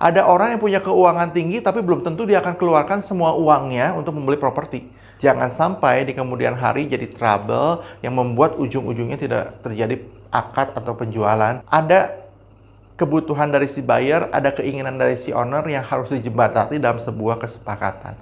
Ada orang yang punya keuangan tinggi tapi belum tentu dia akan keluarkan semua uangnya untuk membeli properti. Jangan sampai di kemudian hari jadi trouble yang membuat ujung-ujungnya tidak terjadi akad atau penjualan. Ada kebutuhan dari si buyer, ada keinginan dari si owner yang harus dijembatani dalam sebuah kesepakatan.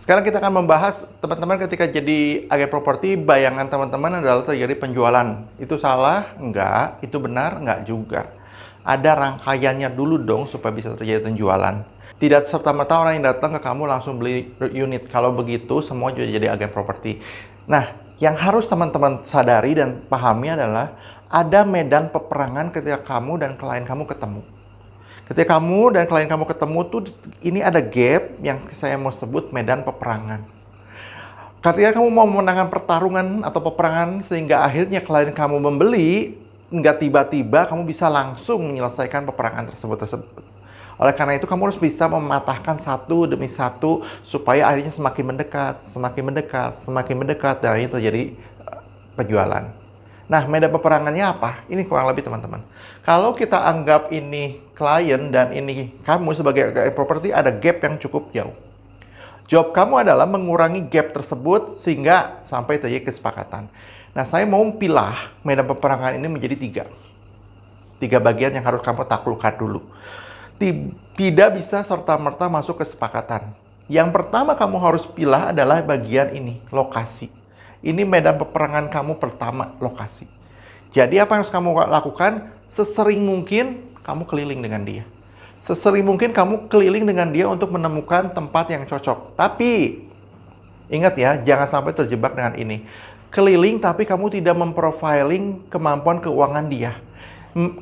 Sekarang kita akan membahas, teman-teman, ketika jadi agen properti, bayangan teman-teman adalah terjadi penjualan. Itu salah? Enggak. Itu benar? Enggak juga. Ada rangkaiannya dulu dong supaya bisa terjadi penjualan. Tidak serta-merta orang yang datang ke kamu langsung beli unit. Kalau begitu, semua juga jadi agen properti. Nah, yang harus teman-teman sadari dan pahami adalah ada medan peperangan ketika kamu dan klien kamu ketemu. Ketika kamu dan klien kamu ketemu tuh, ini ada gap yang saya mau sebut medan peperangan. Ketika kamu mau memenangkan pertarungan atau peperangan sehingga akhirnya klien kamu membeli, nggak tiba-tiba kamu bisa langsung menyelesaikan peperangan tersebut. Oleh karena itu kamu harus bisa mematahkan satu demi satu supaya akhirnya semakin mendekat, dan akhirnya terjadi penjualan. Nah, medan peperangannya apa? Ini kurang lebih, teman-teman. Kalau kita anggap ini klien dan ini kamu sebagai properti, ada gap yang cukup jauh. Job kamu adalah mengurangi gap tersebut sehingga sampai terjadi kesepakatan. Nah, saya mau pilah medan peperangan ini menjadi tiga bagian yang harus kamu taklukkan dulu. Tidak bisa serta-merta masuk kesepakatan. Yang pertama kamu harus pilah adalah bagian ini, lokasi. Ini medan peperangan kamu pertama, lokasi. Jadi apa yang harus kamu lakukan? Sesering mungkin kamu keliling dengan dia. Sesering mungkin kamu keliling dengan dia untuk menemukan tempat yang cocok. Tapi ingat ya, jangan sampai terjebak dengan ini. Keliling tapi kamu tidak memprofiling kemampuan keuangan dia.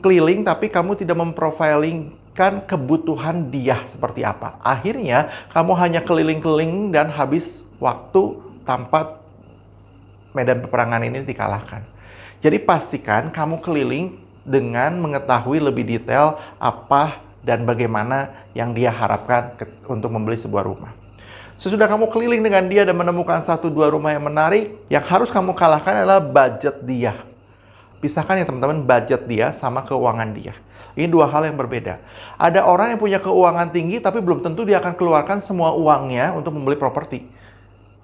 Keliling tapi kamu tidak memprofilingkan kebutuhan dia seperti apa. Akhirnya kamu hanya keliling-keliling dan habis waktu tanpa medan peperangan ini dikalahkan. Jadi pastikan kamu keliling dengan mengetahui lebih detail apa dan bagaimana yang dia harapkan untuk membeli sebuah rumah. Sesudah kamu keliling dengan dia dan menemukan 1-2 rumah yang menarik, yang harus kamu kalahkan adalah budget dia. Pisahkan ya teman-teman, budget dia sama keuangan dia. Ini dua hal yang berbeda. Ada orang yang punya keuangan tinggi tapi belum tentu dia akan keluarkan semua uangnya untuk membeli properti.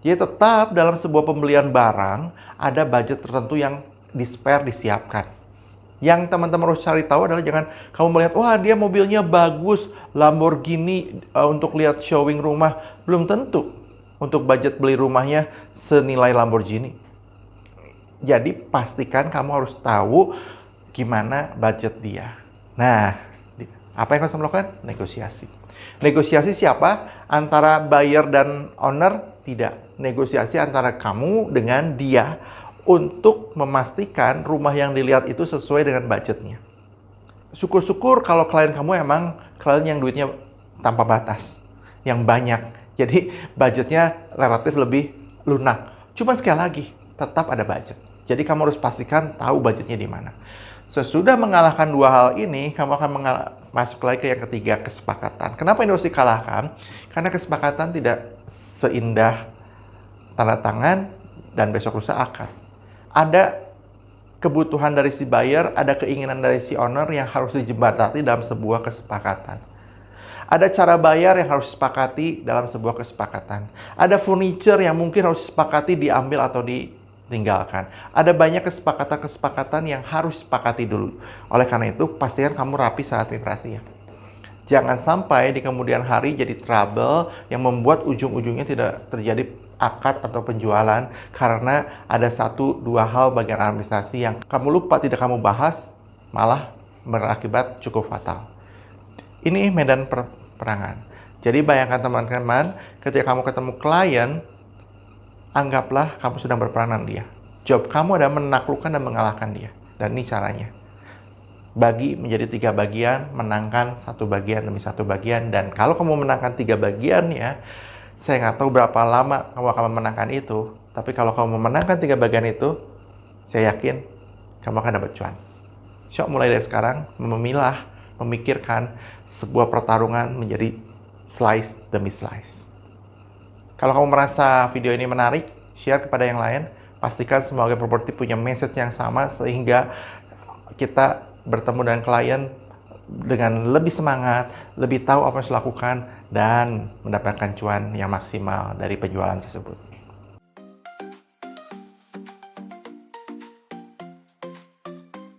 Jadi tetap dalam sebuah pembelian barang, ada budget tertentu yang disiapkan. Yang teman-teman harus cari tahu adalah jangan kamu melihat, wah dia mobilnya bagus, Lamborghini untuk lihat showing rumah. Belum tentu untuk budget beli rumahnya senilai Lamborghini. Jadi pastikan kamu harus tahu gimana budget dia. Nah, apa yang harus kamu lakukan? Negosiasi. Negosiasi siapa? Antara buyer dan owner? Tidak. Negosiasi antara kamu dengan dia untuk memastikan rumah yang dilihat itu sesuai dengan budgetnya. Syukur-syukur kalau klien kamu emang klien yang duitnya tanpa batas, yang banyak. Jadi budgetnya relatif lebih lunak. Cuma sekali lagi, tetap ada budget. Jadi kamu harus pastikan tahu budgetnya di mana. Sesudah mengalahkan dua hal ini, kamu akan masuk lagi ke yang ketiga, kesepakatan. Kenapa ini harus dikalahkan? Karena kesepakatan tidak seindah tanda tangan dan besok lusa akad. Ada kebutuhan dari si buyer, ada keinginan dari si owner yang harus dijembatani dalam sebuah kesepakatan. Ada cara bayar yang harus disepakati dalam sebuah kesepakatan. Ada furniture yang mungkin harus disepakati diambil atau ditinggalkan. Ada banyak kesepakatan-kesepakatan yang harus disepakati dulu. Oleh karena itu, pastikan kamu rapi saat administrasi ya. Jangan sampai di kemudian hari jadi trouble yang membuat ujung-ujungnya tidak terjadi akad atau penjualan karena ada 1-2 hal bagian administrasi yang kamu lupa tidak kamu bahas, malah berakibat cukup fatal. Ini medan peperangan. Jadi bayangkan teman-teman, ketika kamu ketemu klien, anggaplah kamu sedang berperang dengan dia. Job kamu adalah menaklukkan dan mengalahkan dia. Dan ini caranya. Bagi menjadi 3 bagian, menangkan 1 bagian demi 1 bagian. Dan kalau kamu menangkan 3 bagian ya, saya nggak tahu berapa lama kamu akan memenangkan itu. Tapi kalau kamu memenangkan 3 bagian itu, saya yakin kamu akan dapat cuan. So, mulai dari sekarang, memilah, memikirkan sebuah pertarungan menjadi slice demi slice. Kalau kamu merasa video ini menarik, share kepada yang lain. Pastikan semua agen properti punya message yang sama sehingga kita bertemu dengan klien dengan lebih semangat, lebih tahu apa yang harus dilakukan, dan mendapatkan cuan yang maksimal dari penjualan tersebut.